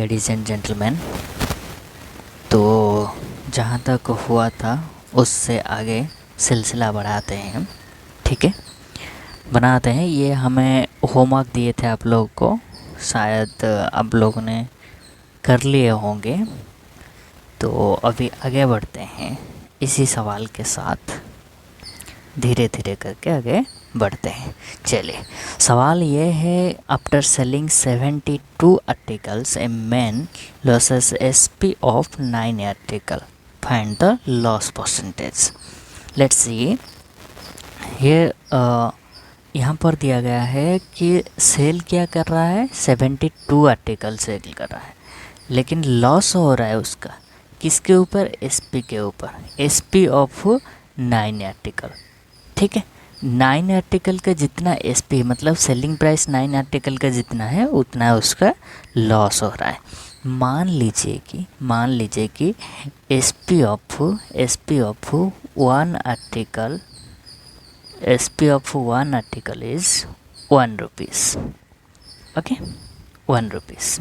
Ladies and gentleman. तो जहाँ तक हुआ था उससे आगे सिलसिला बढ़ाते हैं, ठीक है, बनाते हैं। ये हमें होमवर्क दिए थे आप लोगों को, शायद आप लोगों ने कर लिए होंगे। तो अभी आगे बढ़ते हैं इसी सवाल के साथ, धीरे धीरे करके आगे बढ़ते हैं। चलिए, सवाल ये है, after selling 72 articles a man losses SP of 9 article, find the loss percentage. Let's see, ये यहाँ पर दिया गया है कि सेल क्या कर रहा है, 72 आर्टिकल सेल कर रहा है, लेकिन लॉस हो रहा है उसका किसके ऊपर, एसपी के ऊपर, एसपी ऑफ 9 आर्टिकल। ठीक है, 9 आर्टिकल का जितना एसपी मतलब सेलिंग प्राइस 9 आर्टिकल का जितना है उतना उसका लॉस हो रहा है। मान लीजिए कि SP of 1 article, SP of 1 article is 1 rupees. Okay, 1 rupees.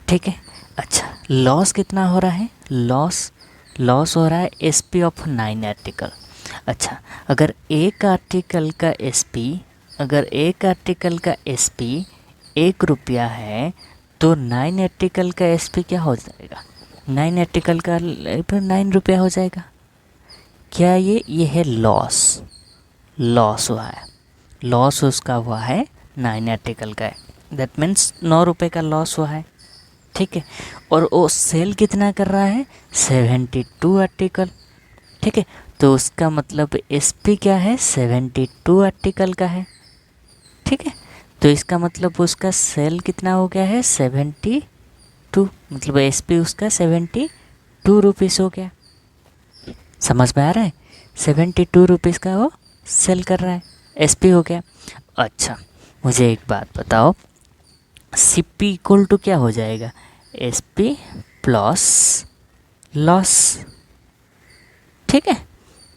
ठीक है, अच्छा, लॉस कितना हो रहा है, लॉस हो रहा है एसपी ऑफ 9 आर्टिकल। अच्छा, अगर एक आर्टिकल का एसपी 1 रुपया है तो 9 आर्टिकल का एसपी क्या हो जाएगा, 9 आर्टिकल का 9 रुपया हो जाएगा। क्या ये है लॉस हुआ है, लॉस उसका हुआ है 9 आर्टिकल का है, दैट मीन्स 9 रुपये का लॉस हुआ है। ठीक है, और वो सेल कितना कर रहा है, 72 आर्टिकल। ठीक है, तो उसका मतलब एसपी क्या है, 72 आर्टिकल का है। ठीक है, तो इसका मतलब उसका सेल कितना हो गया है, 72, मतलब एसपी उसका 72 रुपीज़ हो गया। समझ में आ रहा है, 72 रुपीज़ का वो सेल कर रहा है, एसपी हो गया। अच्छा, मुझे एक बात बताओ, सीपी इक्वल टू क्या हो जाएगा, एसपी प्लस लॉस। ठीक है,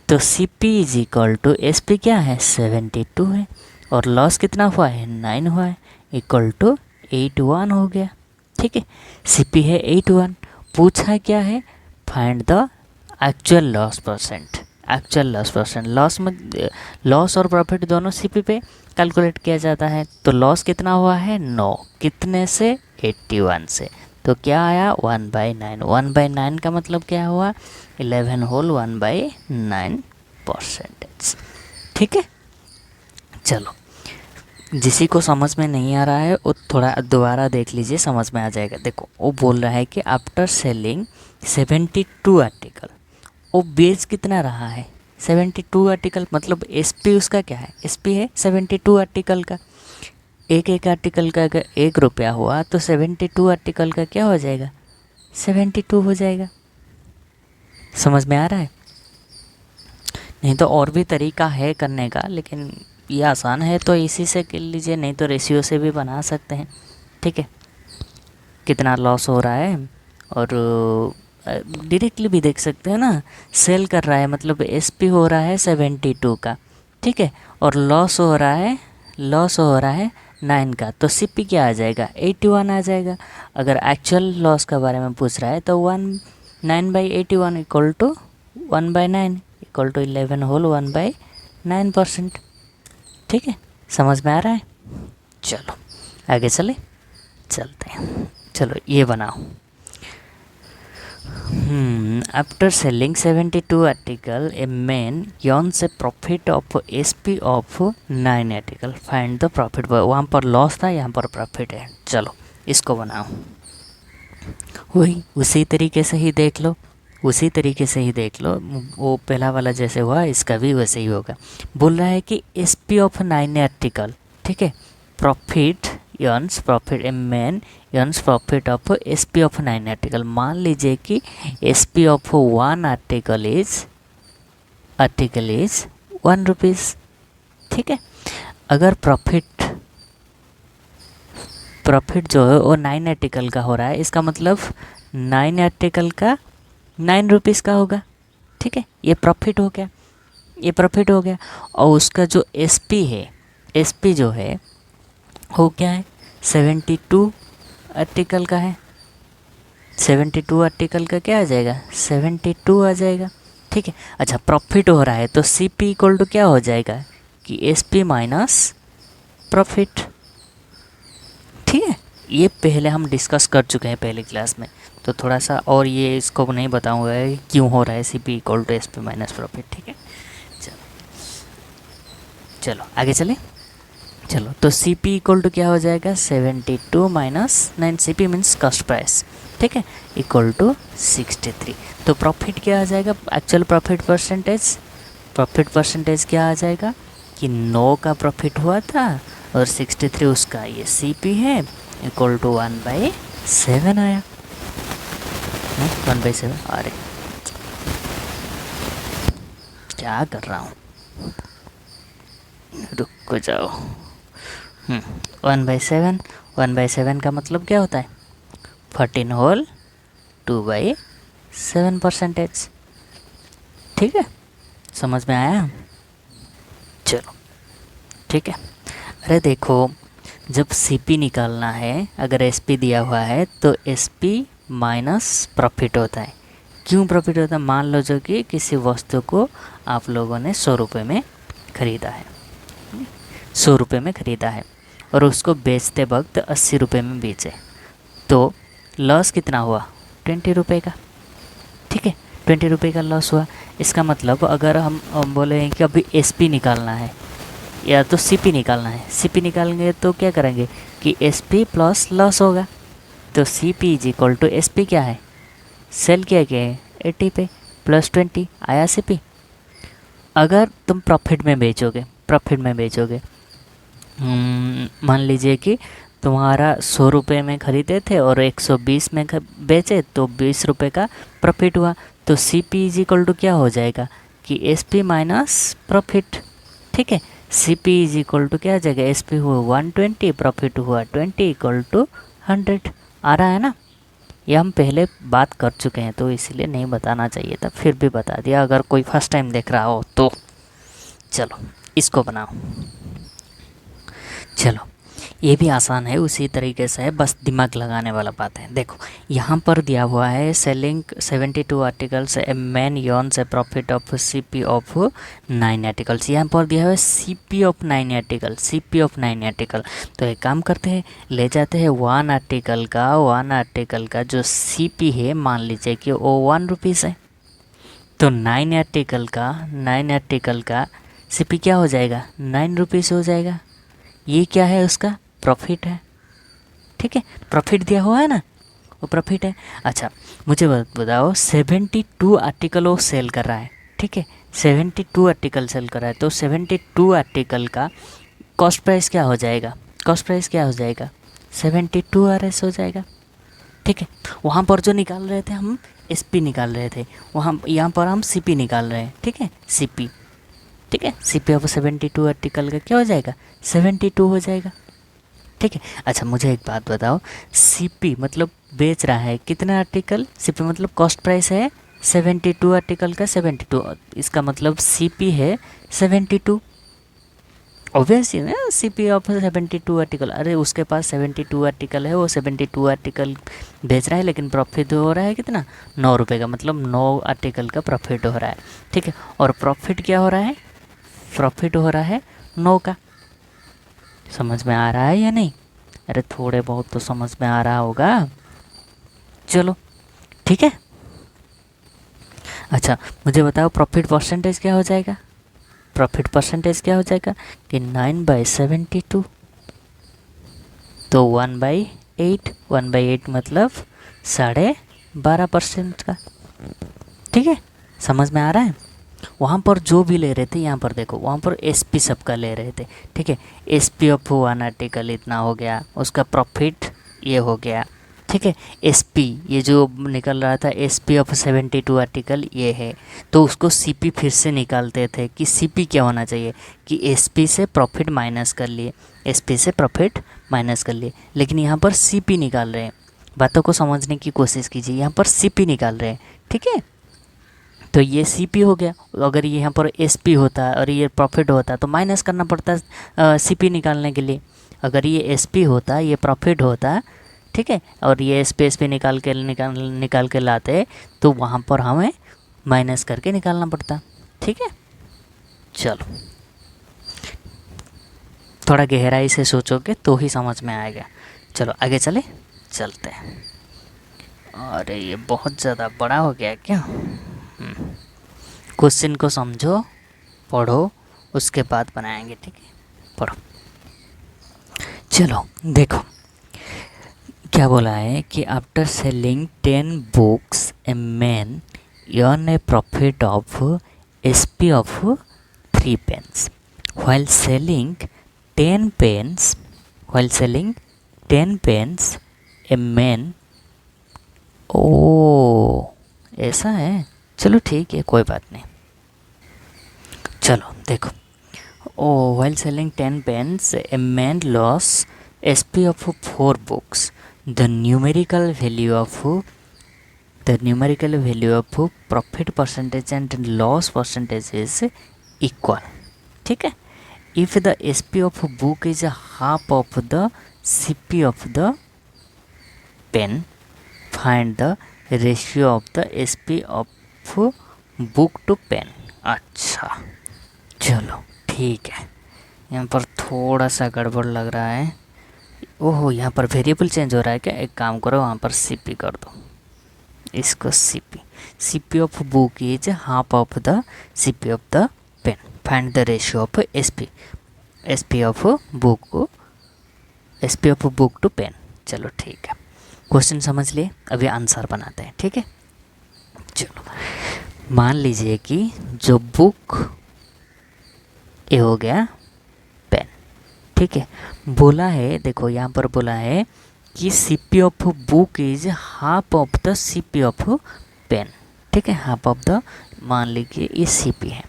तो CP is equal to SP क्या है, 72 है, और लॉस कितना हुआ है, 9 हुआ है, इक्वल टू 81 हो गया। ठीक है, CP है 81, पूछा क्या है, find the actual loss percent. Loss और प्रॉफिट दोनों CP पे कैलकुलेट किया जाता है। तो लॉस कितना हुआ है, 9, कितने से, 81 से, तो क्या आया, 1/9। 1/9 का मतलब क्या हुआ, 11 होल 1/9 परसेंटेज। ठीक है, चलो, जिसी को समझ में नहीं आ रहा है वो थोड़ा दोबारा देख लीजिए, समझ में आ जाएगा। देखो, वो बोल रहा है कि आफ्टर सेलिंग 72 आर्टिकल, वो बेच कितना रहा है, 72 आर्टिकल, मतलब एसपी उसका क्या है, एसपी है 72 आर्टिकल का। एक आर्टिकल का अगर 1 रुपया हुआ तो 72 आर्टिकल का क्या हो जाएगा, 72 हो जाएगा। समझ में आ रहा है, नहीं तो और भी तरीका है करने का, लेकिन ये आसान है तो इसी से कर लीजिए, नहीं तो रेशियो से भी बना सकते हैं। ठीक है, कितना लॉस हो रहा है, और डायरेक्टली भी देख सकते हैं ना, सेल कर रहा है मतलब एसपी हो रहा है 72 का। ठीक है, और लॉस हो रहा है 9 का, तो सीपी क्या आ जाएगा, 81 आ जाएगा। अगर एक्चुअल लॉस के बारे में पूछ रहा है तो 9/81 equal to 1/9 equal to 11 whole 1/9 percent. ठीक है, समझ में आ रहा है। चलो आगे चलते हैं। चलो ये बनाओ, after selling 72 article a man earns a profit of SP of 9 article, find the profit. वहाँ पर लॉस था, यहाँ पर प्रॉफिट है। चलो इसको बनाओ, वही उसी तरीके से ही देख लो, वो पहला वाला जैसे हुआ इसका भी वैसे ही होगा। बोल रहा है कि एसपी ऑफ 9 आर्टिकल, ठीक है, profit a man earns profit of SP of 9 article. मान लीजिए कि SP of 1 article is 1 rupees. ठीक है, अगर प्रॉफिट जो है वो 9 आर्टिकल का हो रहा है, इसका मतलब 9 आर्टिकल का 9 रुपीज़ का होगा। ठीक है, ये प्रॉफिट हो गया, और उसका जो एसपी जो है वो क्या है, 72 आर्टिकल का है, 72 आर्टिकल का क्या आ जाएगा, 72 आ जाएगा। ठीक है। अच्छा, प्रॉफिट हो रहा है तो सी पी इक्वल टू क्या हो जाएगा कि एस पी माइनस प्रॉफिट। ठीक है, ये पहले हम डिस्कस कर चुके हैं पहले क्लास में, तो थोड़ा सा और ये इसको नहीं बताऊंगा कि क्यों हो रहा है C P equal to S P minus profit. ठीक है, चलो आगे चले। चलो, तो सी पी इक्वल टू क्या हो जाएगा, 72 minus 9, C P means cost price. ठीक है, इक्वल टू 63। तो प्रॉफिट क्या आ जाएगा, एक्चुअल प्रॉफिट परसेंटेज क्या आ जाएगा कि 9 का प्रॉफिट हुआ था और 63 उसका, ये सी पी है, इक्वल टू 1/7 आया। 1/7, अरे क्या कर रहा हूँ, रुक जाओ। 1/7 का मतलब क्या होता है, 14 होल 2/7%। ठीक है, समझ में आया। चलो ठीक है। अरे देखो, जब सीपी निकालना है, अगर एसपी दिया हुआ है तो एसपी माइनस प्रॉफिट होता है। क्यों प्रॉफिट होता है, मान लो जो कि किसी वस्तु को आप लोगों ने 100 रुपये में ख़रीदा है, 100 रुपये में ख़रीदा है और उसको बेचते वक्त 80 रुपये में बेचे, तो लॉस कितना हुआ, 20 रुपये का। ठीक है, 20 रुपये का लॉस हुआ। इसका मतलब अगर हम बोले कि अभी एसपी निकालना है या तो सीपी निकालना है, सीपी निकालेंगे तो क्या करेंगे कि एसपी प्लस लॉस होगा, तो CP is equal to SP क्या है, सेल क्या है 80 पे प्लस 20 आया सीपी। अगर तुम प्रॉफिट में बेचोगे, मान लीजिए कि तुम्हारा 100 रुपये में ख़रीदे थे और 120 में बेचे तो 20 रुपये का प्रॉफिट हुआ, तो C P is equal to क्या हो जाएगा कि एस पी माइनस प्रॉफिट। ठीक है, C P is equal to क्या आ जाएगा, एस पी हुआ 120, प्रॉफिट हुआ 20 इक्वल टू 100। आ रहा है ना, ये हम पहले बात कर चुके हैं तो इसलिए नहीं बताना चाहिए था, फिर भी बता दिया अगर कोई फर्स्ट टाइम देख रहा हो तो। चलो इसको बनाओ। चलो, ये भी आसान है, उसी तरीके से है, बस दिमाग लगाने वाला बात है। देखो यहाँ पर दिया हुआ है selling 72 articles, a man yearns A profit of CP of 9 articles. यहाँ पर दिया हुआ है CP of 9 article, CP of 9 article. तो एक काम करते हैं, ले जाते हैं 1 आर्टिकल का जो सीपी है, मान लीजिए कि वो 1 रुपीज़ है, तो 9 आर्टिकल का सीपी क्या हो जाएगा, 9 रुपीज़ हो जाएगा। ये क्या है, उसका प्रॉफिट है। ठीक है, प्रॉफिट दिया हुआ है ना, वो प्रॉफिट है। अच्छा मुझे बताओ, 72 आर्टिकल वो सेल कर रहा है। ठीक है, 72 आर्टिकल सेल कर रहा है, तो 72 आर्टिकल का कॉस्ट प्राइस क्या हो जाएगा, 72 RS हो जाएगा। ठीक है, वहाँ पर जो निकाल रहे थे हम SP निकाल रहे थे, वहाँ यहाँ पर हम CP निकाल रहे हैं। ठीक है, CP। ठीक है, CP ऑफ 72 आर्टिकल का क्या हो जाएगा, 72 हो जाएगा। ठीक है, अच्छा मुझे एक बात बताओ, CP मतलब बेच रहा है कितना आर्टिकल, CP मतलब कॉस्ट प्राइस है 72 आर्टिकल का 72, इसका मतलब CP है 72। ऑब्वियस है ना, CP ऑफ 72 आर्टिकल, अरे उसके पास 72 आर्टिकल है, वो 72 आर्टिकल बेच रहा है, लेकिन प्रॉफिट हो रहा है कितना, 9 रुपये का, मतलब 9 आर्टिकल का प्रॉफिट हो रहा है। ठीक है, और प्रॉफिट क्या हो रहा है, प्रॉफिट हो रहा है 9 का। समझ में आ रहा है या नहीं, अरे थोड़े बहुत तो समझ में आ रहा होगा। चलो ठीक है। अच्छा मुझे बताओ, प्रॉफिट परसेंटेज क्या हो जाएगा, कि 9/72, तो 1/8 मतलब 12.5% का। ठीक है, समझ में आ रहा है। वहाँ पर जो भी ले रहे थे, यहाँ पर देखो, वहाँ पर SP सबका ले रहे थे। ठीक है, SP ऑफ 1 आर्टिकल इतना हो गया, उसका प्रॉफिट ये हो गया। ठीक है, SP ये जो निकल रहा था SP ऑफ 72 आर्टिकल ये है, तो उसको CP फिर से निकालते थे कि CP क्या होना चाहिए कि SP से प्रॉफिट माइनस कर लिए, लेकिन यहाँ पर CP निकाल रहे हैं। बातों को समझने की कोशिश कीजिए, यहाँ पर CP निकाल रहे हैं। ठीक है, तो ये CP हो गया, अगर ये यहाँ पर SP होता और ये प्रॉफिट होता तो माइनस करना पड़ता CP निकालने के लिए। अगर ये SP होता, ये प्रॉफिट होता, ठीक है, और ये स्पेस भी निकाल के लाते तो वहाँ पर हमें माइनस करके निकालना पड़ता। ठीक है, चलो थोड़ा गहराई से सोचोगे तो ही समझ में आएगा। चलो आगे चलते हैं। अरे ये बहुत ज़्यादा बड़ा हो गया क्या? क्वेश्चन को समझो, पढ़ो, उसके बाद बनाएंगे। ठीक है, पढ़ो। चलो देखो क्या बोला है कि after selling 10 books a man earn a profit of SP of 3 pence. While selling 10 pence, a man, ओ ऐसा है, चलो ठीक है, कोई बात नहीं। चलो देखो, while selling 10 pence, a man lost SP of 4 books. The numerical value of profit percentage and loss percentage is equal. ठीक है, if the SP of book is half of the CP of the pen, find the ratio of the SP of book to pen. अच्छा चलो ठीक है, यहाँ पर थोड़ा सा गड़बड़ लग रहा है। ओहो, यहाँ पर वेरिएबल चेंज हो रहा है क्या? एक काम करो, वहाँ पर CP कर दो, इसको CP of book is half of the CP of the pen, find the ratio of SP of book to pen. चलो ठीक है, क्वेश्चन समझ लिए, अभी आंसर बनाते हैं। ठीक है, चलो मान लीजिए कि जो बुक ये हो गया पेन। ठीक है, बोला है, देखो यहाँ पर बोला है कि CP of book is half of the CP of pen. ठीक है, हाफ ऑफ द, मान लीजिए ये CP है।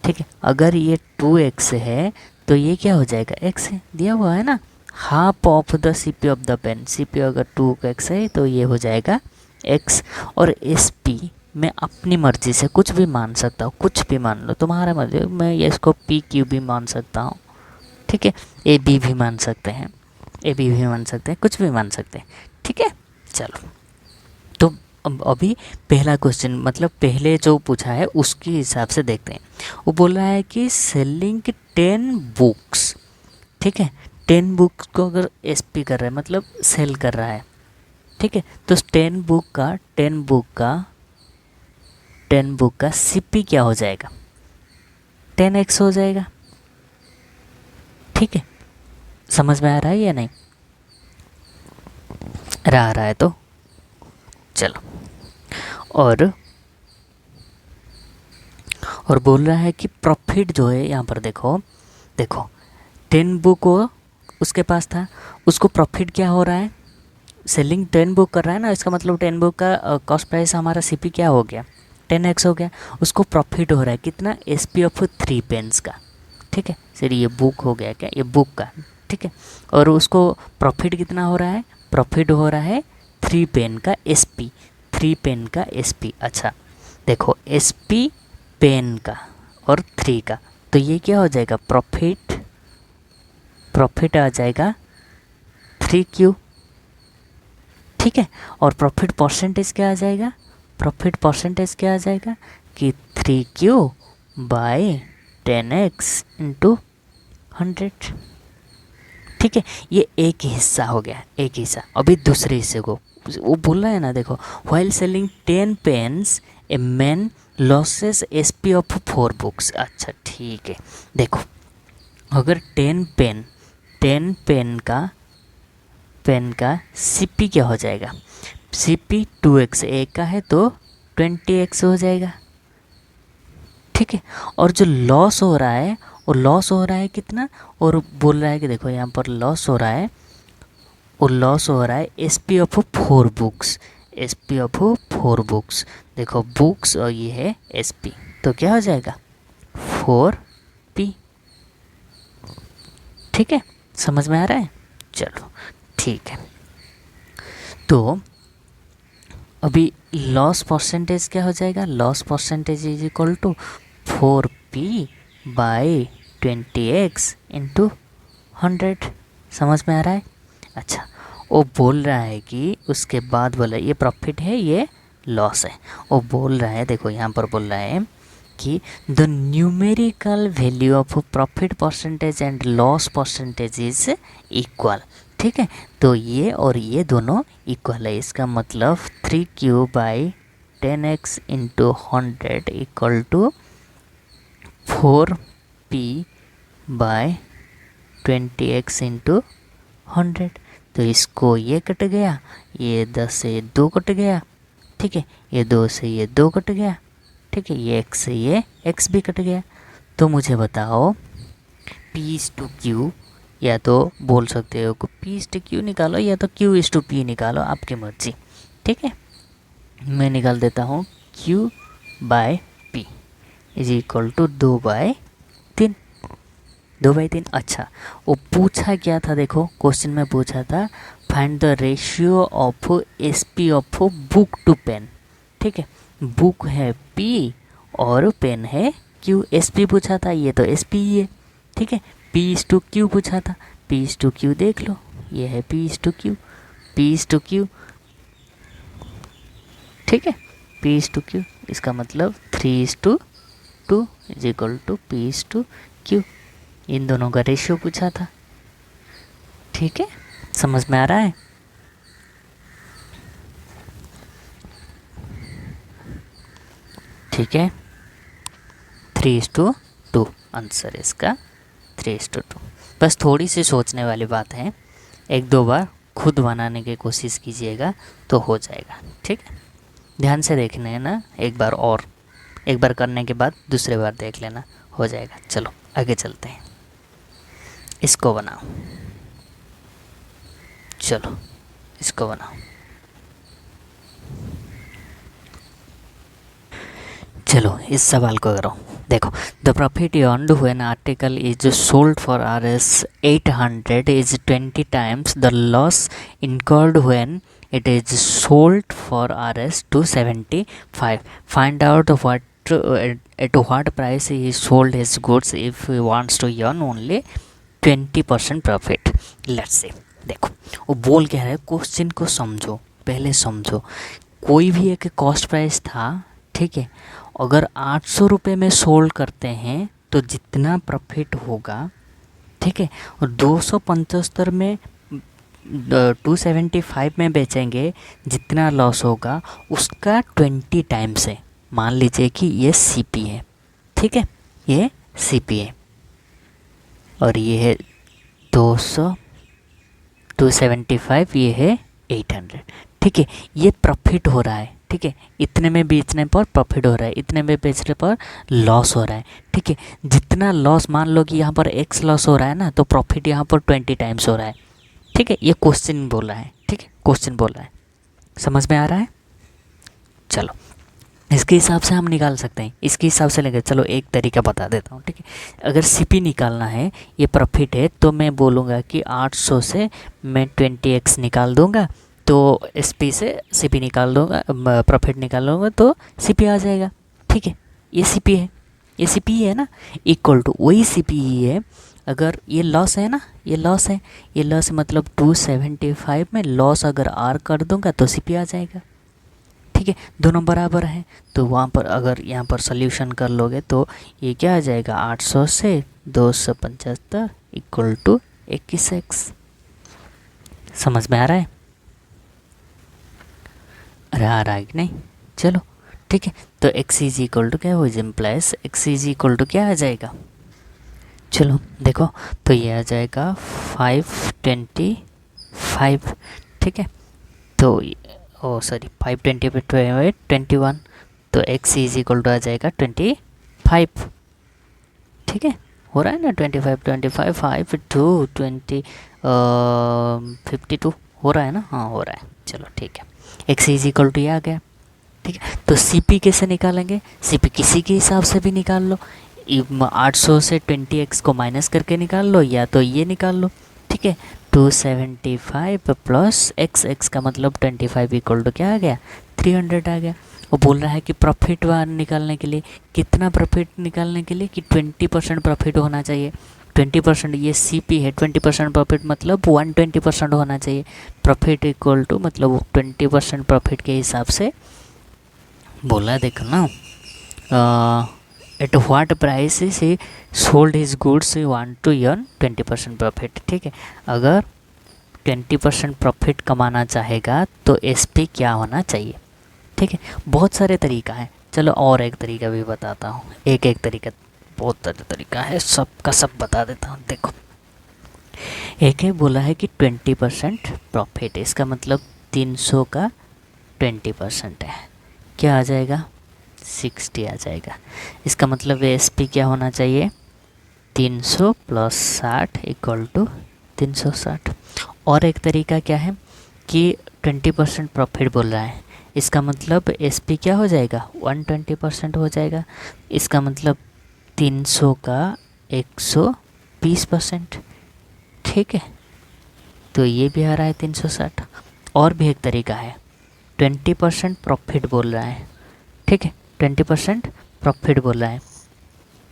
ठीक है, अगर ये 2x है तो ये क्या हो जाएगा, x है, दिया हुआ है ना, half of the CP of the pen. CP अगर 2x है तो ये हो जाएगा x। और SP मैं अपनी मर्जी से कुछ भी मान सकता हूँ, कुछ भी मान लो, तुम्हारा मर्जी, मैं ये इसको PQ भी मान सकता हूँ। ठीक है, AB भी मान सकते हैं, कुछ भी मान सकते हैं। ठीक है, चलो तो अभी पहला क्वेश्चन, मतलब पहले जो पूछा है उसके हिसाब से देखते हैं। वो बोल रहा है कि सेलिंग 10 बुक्स। ठीक है, 10 बुक्स को अगर SP कर रहा है मतलब सेल कर रहा है। ठीक है, तो 10 बुक का CP क्या हो जाएगा, 10x हो जाएगा। ठीक है, समझ में आ रहा है या नहीं? रहा है तो चलो, और बोल रहा है कि प्रॉफिट जो है यहाँ पर देखो 10 बुक हो उसके पास था, उसको प्रॉफिट क्या हो रहा है, सेलिंग 10 बुक कर रहा है ना, इसका मतलब 10 बुक का कॉस्ट प्राइस हमारा CP क्या हो गया, 10x हो गया। उसको प्रॉफिट हो रहा है कितना, SP ऑफ 3 पेन्स का। ठीक है, सर ये बुक हो गया क्या, ये बुक का। ठीक है, और उसको प्रॉफिट कितना हो रहा है, प्रॉफिट हो रहा है 3 पेन का SP, 3 पेन का SP। अच्छा देखो, SP पेन का और 3 का, तो ये क्या हो जाएगा, प्रॉफिट आ जाएगा 3Q। ठीक है, और प्रॉफिट परसेंटेज क्या आ जाएगा, कि 3Q बाय 10x इंटू 100। ठीक है, ये एक हिस्सा हो गया, एक हिस्सा। अभी दूसरे हिस्से को वो बोल रहा है ना, देखो while selling 10 pens a man loses SP of 4 books. अच्छा ठीक है, देखो अगर 10 पेन का CP क्या हो जाएगा, CP 2x, एक का है तो 20x हो जाएगा। ठीक है, और जो लॉस हो रहा है वो लॉस हो रहा है कितना, और बोल रहा है कि देखो यहाँ पर लॉस हो रहा है SP ऑफ 4 बुक्स। देखो बुक्स और ये है SP, तो क्या हो जाएगा 4P। ठीक है, समझ में आ रहा है? चलो ठीक है, तो अभी लॉस परसेंटेज क्या हो जाएगा, loss percentage is equal to 4P by 20x into 100। समझ में आ रहा है? अच्छा, वो बोल रहा है कि उसके बाद बोला ये प्रॉफिट है ये लॉस है। वो बोल रहा है, देखो यहाँ पर बोल रहा है कि the numerical value of profit percentage and loss percentage is equal. ठीक है, तो ये और ये दोनों इक्वल है। इसका मतलब 3Q by 10x into 100 equal to 4P by 20x into 100। तो इसको ये कट गया, ये 10 से 2 कट गया। ठीक है, ये 2 से ये 2 कट गया। ठीक है, ये x से ये x भी कट गया। तो मुझे बताओ P/Q, या तो बोल सकते हो कि P/Q निकालो या तो Q/P निकालो, आपकी मर्जी। ठीक है, मैं निकाल देता हूँ Q by P is equal to 2/3। 2/3। अच्छा, वो पूछा क्या था, देखो क्वेश्चन में पूछा था find the ratio of SP of book to pen. ठीक है, बुक है P और पेन है Q। SP पूछा था, ये तो SP ही है। ठीक है, P/Q पूछा था, P/Q देख लो, ये है P/Q, P/Q। ठीक है, P/Q, इसका मतलब 3:2 इज इक्वल टू P/Q। इन दोनों का रेशियो पूछा था। ठीक है, समझ में आ रहा है? ठीक है, 3:2 आंसर इसका 3:2। बस थोड़ी सी सोचने वाली बात है, 1-2 बार खुद बनाने की कोशिश कीजिएगा तो हो जाएगा। ठीक है, ध्यान से देखना है ना, एक बार करने के बाद दूसरे बार देख लेना, हो जाएगा। चलो आगे चलते हैं, इसको बनाओ। चलो इसको बनाओ। चलो इस सवाल को करो। देखो, the profit earned when article is sold for Rs800 is 20 times the loss incurred when it is sold for Rs275. Find out at what price he sold his goods if he wants to earn only 20% profit. Let's see. देखो, वो बोल क्या है, question को समझो, पहले समझो। कोई भी एक कॉस्ट प्राइस था, ठीक है, अगर 800 रुपये में सोल्ड करते हैं तो जितना प्रॉफिट होगा, ठीक है, और 275 में 275 में बेचेंगे, जितना लॉस होगा उसका 20 टाइम्स है। मान लीजिए कि ये CP है। ठीक है, ये CP है और ये है 275, ये है 800। ठीक है, ये प्रॉफिट हो रहा है। ठीक है, इतने में बेचने पर प्रॉफिट हो रहा है, इतने में बेचने पर लॉस हो रहा है। ठीक है, जितना लॉस, मान लो कि यहाँ पर X लॉस हो रहा है ना, तो प्रॉफिट यहाँ पर 20 टाइम्स हो रहा है। ठीक है, ये क्वेश्चन बोल रहा है। ठीक है, क्वेश्चन बोल रहा है, समझ में आ रहा है? चलो इसके हिसाब से हम निकाल सकते हैं, इसके हिसाब से लेंगे। चलो एक तरीका बता देता हूँ। ठीक है, अगर CP निकालना है, ये प्रॉफिट है, तो मैं बोलूँगा कि 800 से मैं 20x निकाल दूँगा, तो SP से CP निकाल दूँगा, प्रॉफिट निकाल लूँगा तो CP आ जाएगा। ठीक है, ये CP है, ये CP है ना, इक्वल टू वही CP ही है। अगर ये लॉस है ना, ये लॉस है, ये लॉस मतलब 275 में लॉस अगर R कर दूंगा तो CP आ जाएगा। ठीक है, दोनों बराबर हैं, तो वहाँ पर अगर यहाँ पर सोल्यूशन कर लोगे तो ये क्या आ जाएगा, 800 से 275 इक्वल टू 21x। समझ में आ रहा है? अरे आ रहा है कि नहीं? चलो ठीक है, तो x इज इक्वल टू क्या हो, implies x is equal to क्या आ जाएगा, चलो देखो, तो ये आ जाएगा 525। ठीक है, तो 520 पे 21, तो x इज इक्वल टू आ जाएगा 25। ठीक है, हो रहा है ना, 25 5 2 20 52 हो रहा है ना, हाँ हो रहा है। चलो ठीक है, x इज इक्वल टू ये आ गया। ठीक है, तो CP कैसे निकालेंगे, CP किसी के हिसाब से भी निकाल लो, 800 से 20x को माइनस करके निकाल लो, या तो ये निकाल लो। ठीक है, 275 प्लस x का मतलब 25 इक्वल टू क्या आ गया, 300 आ गया। वो बोल रहा है कि प्रॉफिट निकालने के लिए, कितना प्रॉफिट निकालने के लिए कि 20% प्रॉफिट होना चाहिए। 20% ये CP है, 20% प्रॉफिट मतलब 120% होना चाहिए। प्रॉफिट इक्वल टू मतलब 20% प्रॉफिट के हिसाब से बोला, देखो ना, at what price he sold his goods he want to earn 20% profit. ठीक है, अगर 20% प्रॉफिट कमाना चाहेगा तो SP क्या होना चाहिए। ठीक है, बहुत सारे तरीका हैं, चलो और एक तरीका भी बताता हूँ। एक एक तरीका, बहुत सारे तरीका है, सबका सब बता देता हूँ। देखो, एक है बोला है कि 20% प्रॉफिट, इसका मतलब 300 का 20% है, क्या आ जाएगा, 60 आ जाएगा। इसका मतलब SP क्या होना चाहिए, 300 + 60 = 360। और एक तरीका क्या है कि 20% प्रॉफिट बोल रहा है, इसका मतलब SP क्या हो जाएगा, 120% हो जाएगा। इसका मतलब 300 का 120%। ठीक है, तो ये भी आ रहा है 360। और भी एक तरीका है, 20% प्रॉफिट बोल रहा है। ठीक है, 20% प्रॉफिट बोल रहा है,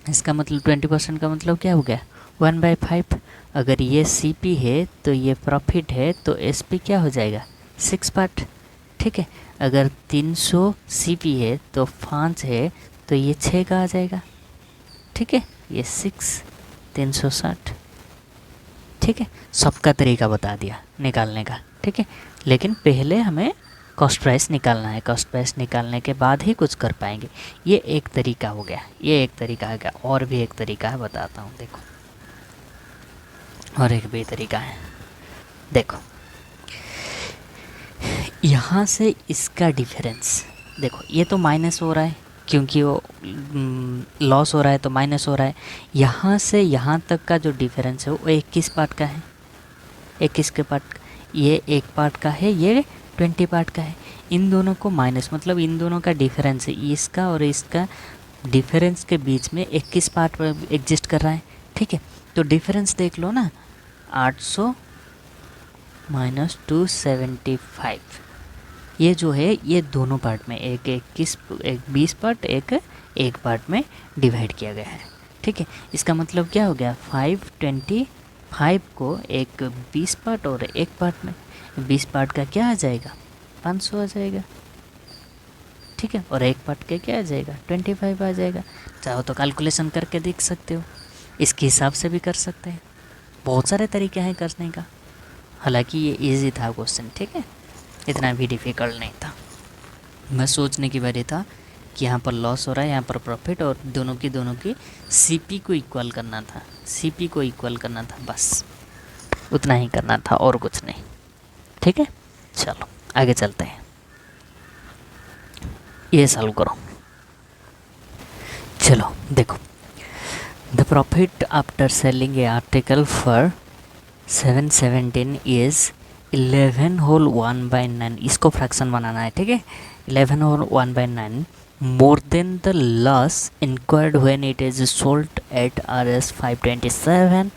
इसका मतलब 20% का मतलब क्या हो गया, 1/5। अगर ये CP है तो ये प्रॉफिट है, तो SP क्या हो जाएगा, 6 पार्ट। ठीक है, अगर 300 CP है तो 5 है, तो ये 6 का आ जाएगा। ठीक है, ये 6 360। ठीक है, सबका तरीका बता दिया निकालने का। ठीक है, लेकिन पहले हमें कॉस्ट प्राइस निकालना है, कॉस्ट प्राइस निकालने के बाद ही कुछ कर पाएंगे। ये एक तरीका हो गया, ये एक तरीका है। और भी एक तरीका है, बताता हूँ, देखो, और एक भी तरीका है। देखो, यहाँ से इसका डिफरेंस देखो, ये तो माइनस हो रहा है क्योंकि वो लॉस हो रहा है, तो माइनस हो रहा है। यहाँ से यहाँ तक का जो डिफरेंस है वो 21 पार्ट का है, 21 के पार्ट, ये 1 पार्ट का है, ये 20 पार्ट का है। इन दोनों को माइनस मतलब इन दोनों का डिफरेंस है, इसका और इसका डिफरेंस के बीच में 21 पार्ट एग्जिस्ट कर रहा है। ठीक है, तो डिफरेंस देख लो ना, 800 - 275, ये जो है ये दोनों पार्ट में, एक 20 पार्ट, एक पार्ट में डिवाइड किया गया है। ठीक है, इसका मतलब क्या हो गया, 525 को एक 20 पार्ट और एक पार्ट में, 20 पार्ट का क्या आ जाएगा, 500 आ जाएगा। ठीक है, और एक पार्ट के क्या आ जाएगा, 25 आ जाएगा। चाहो तो कैलकुलेशन करके देख सकते हो, इसके हिसाब से भी कर सकते हैं। बहुत सारे तरीके हैं करने का, हालांकि ये इजी था क्वेश्चन। ठीक है, इतना भी डिफ़िकल्ट नहीं था। मैं सोचने की वजह था कि यहाँ पर लॉस हो रहा है, यहाँ पर प्रॉफिट, और दोनों की CP को इक्वल करना था, CP को इक्वल करना था, बस उतना ही करना था और कुछ नहीं। ठीक है, चलो आगे चलते हैं, ये सॉल्व करो। चलो देखो, the profit after selling a article for 717 is 11 whole 1/9, इसको फ्रैक्शन बनाना है। ठीक है, 11 whole 1/9 more than the loss incurred when it is sold at RS 527,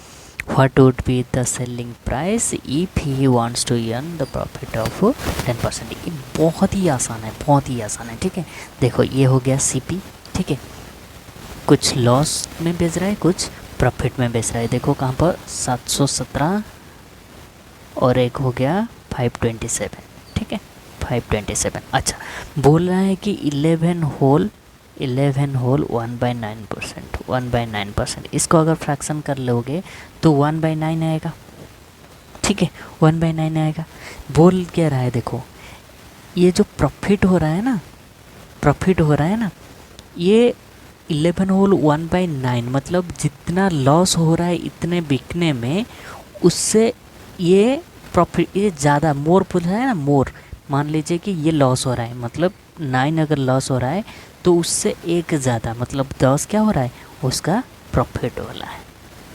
what would be the selling price if he wants to earn the profit of 10%। ये बहुत ही आसान है, बहुत ही आसान है। ठीक है, देखो ये हो गया CP। ठीक है, कुछ लॉस में बेच रहा है, कुछ प्रॉफिट में बेच रहा है। देखो कहाँ पर 717 और एक हो गया 527। ठीक है, 527। अच्छा, बोल रहा है कि 11 होल 1/9%, 1/9%, इसको अगर फ्रैक्शन कर लोगे तो 1/9 आएगा। ठीक है, 1/9 आएगा। बोल क्या रहा है, देखो ये जो प्रॉफिट हो रहा है ना, प्रॉफिट हो रहा है ना, ये 11 होल 1/9 मतलब जितना लॉस हो रहा है इतने बिकने में, उससे ये प्रॉफिट, ये ज़्यादा, मोर पूछ रहा है ना, मोर। मान लीजिए कि ये लॉस हो रहा है, मतलब 9 अगर लॉस हो रहा है तो उससे एक ज़्यादा मतलब 10 क्या हो रहा है, उसका प्रॉफिट हो रहा है।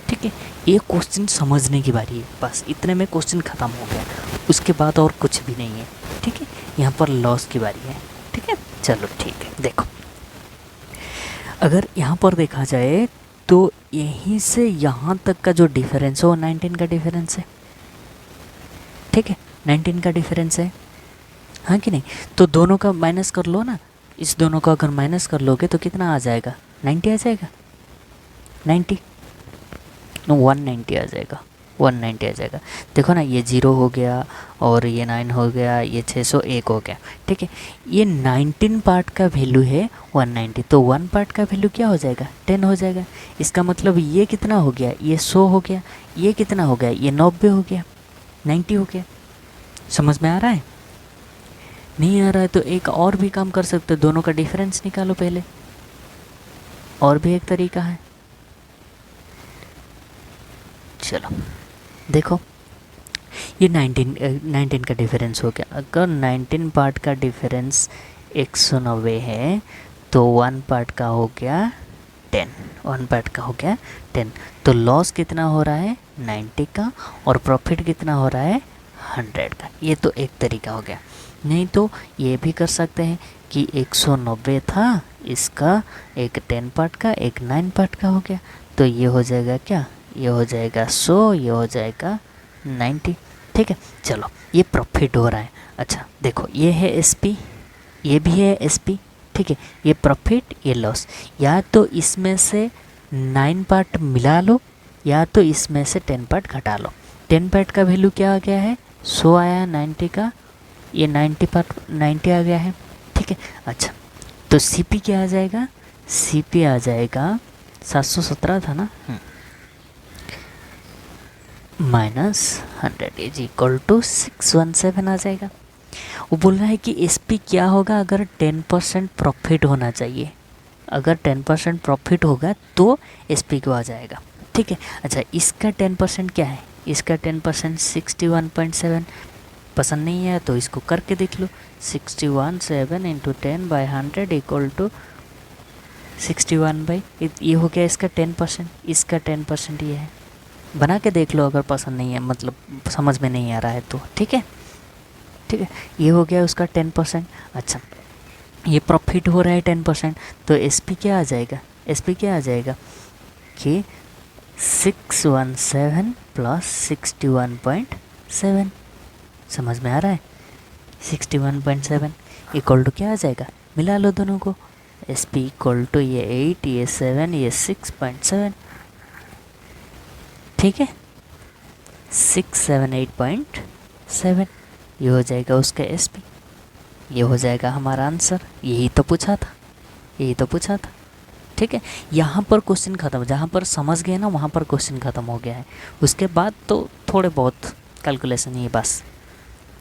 ठीक है, ये क्वेश्चन समझने की बारी है, बस इतने में क्वेश्चन ख़त्म हो गया, उसके बाद और कुछ भी नहीं है। ठीक है, यहाँ पर लॉस की बारी है। ठीक है, चलो ठीक है, देखो अगर यहाँ पर देखा जाए तो यहीं से यहाँ तक का जो डिफरेंस है वो 19 का डिफरेंस है। ठीक है, 19 का डिफरेंस है, हाँ कि नहीं। तो दोनों का माइनस कर लो ना, इस दोनों का अगर माइनस कर लोगे तो कितना आ जाएगा, 90 आ जाएगा, 90। 190 आ जाएगा, 190 आ जाएगा। देखो ना, ये 0 हो गया और ये 9 हो गया, ये 601 हो गया। ठीक है, ये 19 पार्ट का वैल्यू है 190, तो 1 पार्ट का वैल्यू क्या हो जाएगा, 10 हो जाएगा। इसका मतलब ये कितना हो गया, ये 100 हो गया, ये कितना हो गया, ये 90 हो गया, 90 हो गया। समझ में आ रहा है? नहीं आ रहा है तो एक और भी काम कर सकते हो, दोनों का डिफरेंस निकालो पहले। और भी एक तरीका है, चलो देखो, ये 19 का डिफरेंस हो गया। अगर 19 पार्ट का डिफरेंस 190 है तो 1 पार्ट का हो गया 10, 1 पार्ट का हो गया 10। तो लॉस कितना हो रहा है, 90 का, और प्रॉफिट कितना हो रहा है, 100 का। ये तो एक तरीका हो गया। नहीं तो ये भी कर सकते हैं कि 190 था, इसका एक 10 पार्ट का, एक 9 पार्ट का हो गया, तो ये हो जाएगा क्या, ये हो जाएगा 100, ये हो जाएगा 90। ठीक है, चलो ये प्रॉफिट हो रहा है। अच्छा देखो, ये है एसपी, ये भी है एसपी। ठीक है, ये प्रॉफिट, ये लॉस। या तो इसमें से 9 पार्ट मिला लो, या तो इसमें से 10 पार्ट घटा लो। 10 पार्ट का वैल्यू क्या आ गया है, 100 आया, 90 का ये 90 पार्ट 90 आ गया है। ठीक है, अच्छा तो सीपी क्या आ जाएगा, सीपी आ जाएगा 717 था ना, माइनस 100 इज इक्वल टू 617 आ जाएगा। वो बोल रहा है कि एस पी क्या होगा अगर 10% प्रॉफिट होना चाहिए, अगर 10% प्रॉफिट होगा तो एस पी को आ जाएगा। ठीक है, अच्छा इसका 10% क्या है, इसका 10% 61.7। पसंद नहीं है तो इसको करके देख लो, 617 इंटू 10/100 इक्वल टू 61 बाई, ये हो गया इसका 10%, इसका 10% ये है। बना के देख लो अगर पसंद नहीं है, मतलब समझ में नहीं आ रहा है तो। ठीक है, ठीक है, ये हो गया उसका 10%। अच्छा ये प्रॉफिट हो रहा है 10%, तो एस पी क्या आ जाएगा, एस पी क्या आ जाएगा कि 617 प्लस 61.7। समझ में आ रहा है, 61.7 इक्वल टू क्या आ जाएगा, मिला लो दोनों को, एस पी इक्वल टू ये 8, ये 7, ये 6.7। ठीक है, 678.7 ये हो जाएगा उसका एस पी, ये हो जाएगा हमारा आंसर। यही तो पूछा था, यही तो पूछा था। ठीक है, यहाँ पर क्वेश्चन ख़त्म, जहाँ पर समझ गए ना वहाँ पर क्वेश्चन ख़त्म हो गया है। उसके बाद तो थोड़े बहुत कैलकुलेशन ही बस।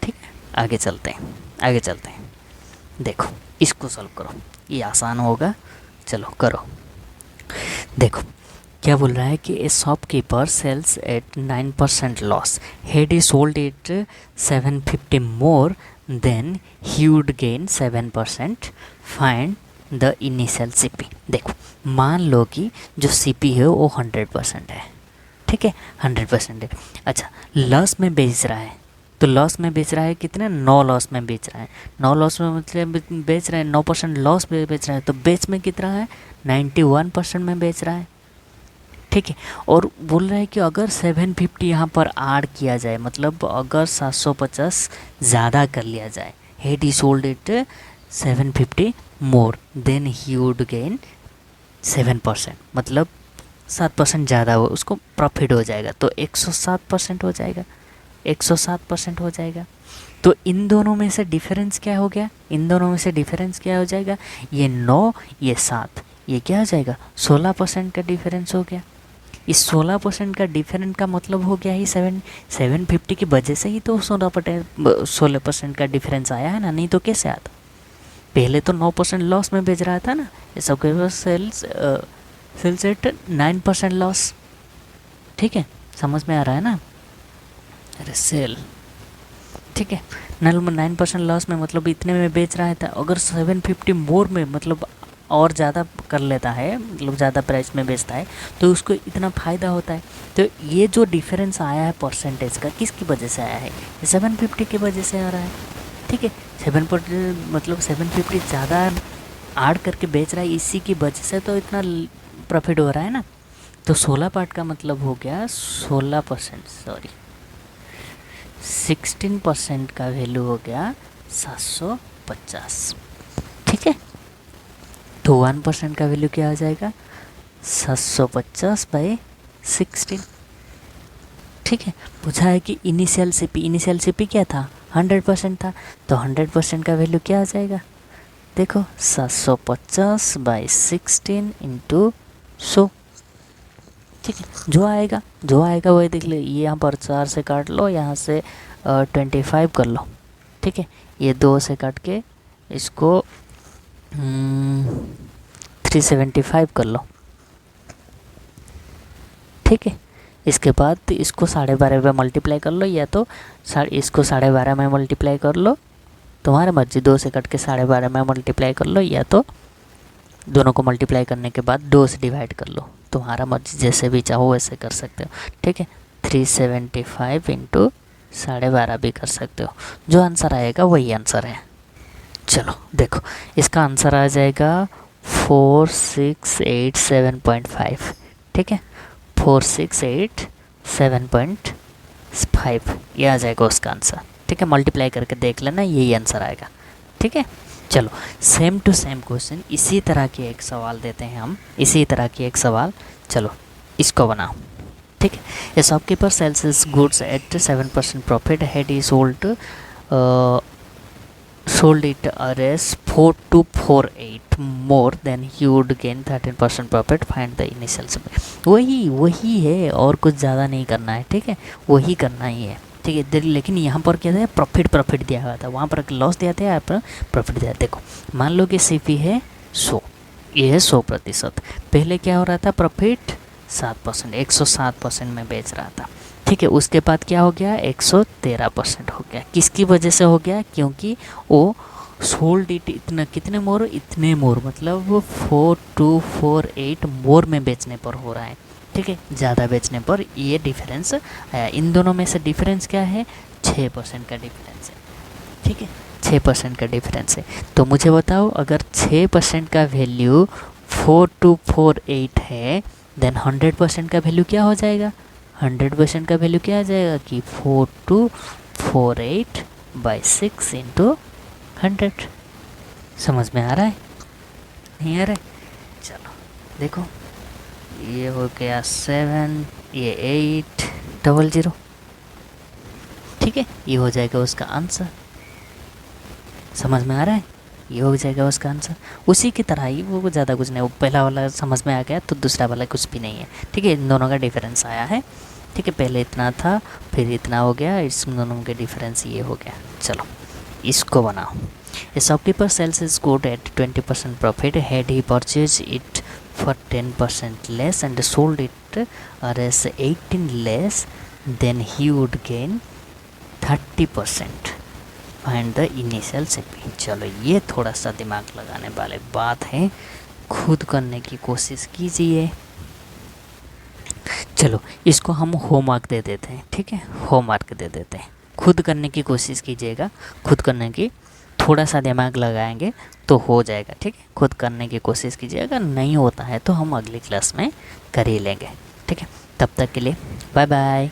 ठीक है, आगे चलते हैं, आगे चलते हैं। देखो इसको सॉल्व करो, ये आसान होगा, चलो करो। देखो क्या बोल रहा है कि a shopkeeper sells at 9% loss, had he sold it 750 more than he would gain 7%, find the initial CP. देखो मान लो कि जो सीपी है वो 100% है। ठीक है, 100% है। अच्छा लॉस में बेच रहा है, तो लॉस में बेच रहा है कितने, 9 लॉस में बेच रहा है। 9 लॉस में मतलब बेच रहा है, 9% लॉस में बेच रहा है, तो बेच में कितना है, 91% में बेच रहा है। ठीक है, और बोल रहा है कि अगर 750 यहाँ पर ऐड किया जाए, मतलब अगर 750 ज़्यादा कर लिया जाए, had he sold it 750 more than he would gain 7%, मतलब 7% ज़्यादा हो उसको प्रॉफिट हो जाएगा, तो 107% हो जाएगा, 107% हो जाएगा। तो इन दोनों में से डिफरेंस क्या हो गया, इन दोनों में से डिफरेंस क्या हो जाएगा, ये 9 ये 7, ये क्या हो जाएगा, 16% का डिफरेंस हो गया। इस 16% का डिफरेंस का मतलब हो गया ही 750 की वजह से ही तो 16% का डिफरेंस आया है ना, नहीं तो कैसे आता। पहले तो 9% लॉस में बेच रहा था ना, ये सब के पास सेल्स एट 9% लॉस। ठीक है, समझ में आ रहा है ना, अरे सेल। ठीक है, 9% लॉस में मतलब इतने में बेच रहा था, अगर 750 मोर में मतलब और ज़्यादा कर लेता है, मतलब ज़्यादा प्राइस में बेचता है, तो उसको इतना फ़ायदा होता है। तो ये जो डिफरेंस आया है परसेंटेज का, किसकी वजह से आया है, 750 की वजह से आ रहा है। ठीक है, 7% मतलब 750 ज़्यादा ऐड करके बेच रहा है, इसी की वजह से तो इतना प्रॉफिट हो रहा है ना। तो 16 पार्ट का मतलब हो गया 16%, सॉरी 16% का वैल्यू हो गया 750। ठीक है, तो 1% का वैल्यू क्या आ जाएगा, 750/16। ठीक है। पूछा है कि इनिशियल सीपी क्या था, 100% था, तो 100% का वैल्यू क्या आ जाएगा, देखो 750/16 इंटू 100। ठीक है, जो आएगा वही देख लो, ये यहाँ पर 4 से काट लो, यहाँ से 25 कर लो। ठीक है, ये 2 से काट के इसको 375 कर लो। ठीक है, इसके बाद इसको 12.5 पे मल्टीप्लाई कर लो, या तो इसको 12.5 में मल्टीप्लाई कर लो, तुम्हारे मर्जी। 2 से कट के 12.5 में मल्टीप्लाई कर लो, या तो दोनों को मल्टीप्लाई करने के बाद 2 से डिवाइड कर लो, तुम्हारा मर्जी, जैसे भी चाहो वैसे कर सकते हो। ठीक है, 375 इंटू 12.5 भी कर सकते हो, जो आंसर आएगा वही आंसर है। चलो देखो, इसका आंसर आ जाएगा 4687.5। ठीक है, 4687.5 ये आ जाएगा उसका आंसर। ठीक है, मल्टीप्लाई करके देख लेना, यही आंसर आएगा। ठीक है, चलो सेम टू सेम क्वेश्चन, इसी तरह की एक सवाल देते हैं हम, इसी तरह की एक सवाल। चलो इसको बनाओ। ठीक है, ए shopkeeper sells his goods at 7% profit, had he sold it as 4248 more, then he would gain 13% profit, find the initial supply। वही है, और कुछ ज़्यादा नहीं करना है। ठीक है, वही करना ही है। ठीक है, लेकिन यहाँ पर क्या था, प्रॉफिट दिया हुआ था, वहाँ पर लॉस दिया था, यहाँ पर प्रॉफिट दिया। देखो मान लो कि सीपी है 100, ये है 100%। पहले क्या हो रहा था, प्रॉफिट 7%, 107% में बेच रहा था। ठीक है, उसके बाद क्या हो गया, 113% हो गया। किसकी वजह से हो गया, क्योंकि वो सोल्ड इट इतना, कितने मोर, इतने मोर, मतलब वो 4248 मोर में बेचने पर हो रहा है। ठीक है, ज़्यादा बेचने पर ये डिफरेंस आया। इन दोनों में से डिफरेंस क्या है, 6% का डिफरेंस है। ठीक है, 6% का डिफरेंस है। तो मुझे बताओ, अगर 6% का वैल्यू 4248 है, देन 100% का वैल्यू क्या हो जाएगा, 100% का वैल्यू क्या आ जाएगा कि 4248/6 इंटू 100। समझ में आ रहा है, नहीं आ रहा है? चलो देखो, ये हो गया 7, ये 800। ठीक है, ये हो जाएगा उसका आंसर। समझ में आ रहा है, ये हो जाएगा उसका आंसर। उसी की तरह ही वो ज़्यादा कुछ नहीं, वो पहला वाला समझ में आ गया तो दूसरा वाला कुछ भी नहीं है। ठीक है, इन दोनों का डिफरेंस आया है। ठीक है, पहले इतना था, फिर इतना हो गया, इस दोनों के डिफरेंस ये हो गया। चलो इसको बनाओ। A shopkeeper sells his good at 20% profit, had he purchase it for 10% less and sold it as 18 less, then he would gain 30%, find the initial CP. चलो ये थोड़ा सा दिमाग लगाने वाले बात है, खुद करने की कोशिश कीजिए। चलो इसको हम होमवर्क दे देते हैं। ठीक है, होमवर्क दे देते हैं, खुद करने की कोशिश कीजिएगा। खुद करने की, थोड़ा सा दिमाग लगाएंगे तो हो जाएगा। ठीक है, खुद करने की कोशिश कीजिएगा, नहीं होता है तो हम अगली क्लास में कर ही लेंगे। ठीक है, तब तक के लिए बाय बाय।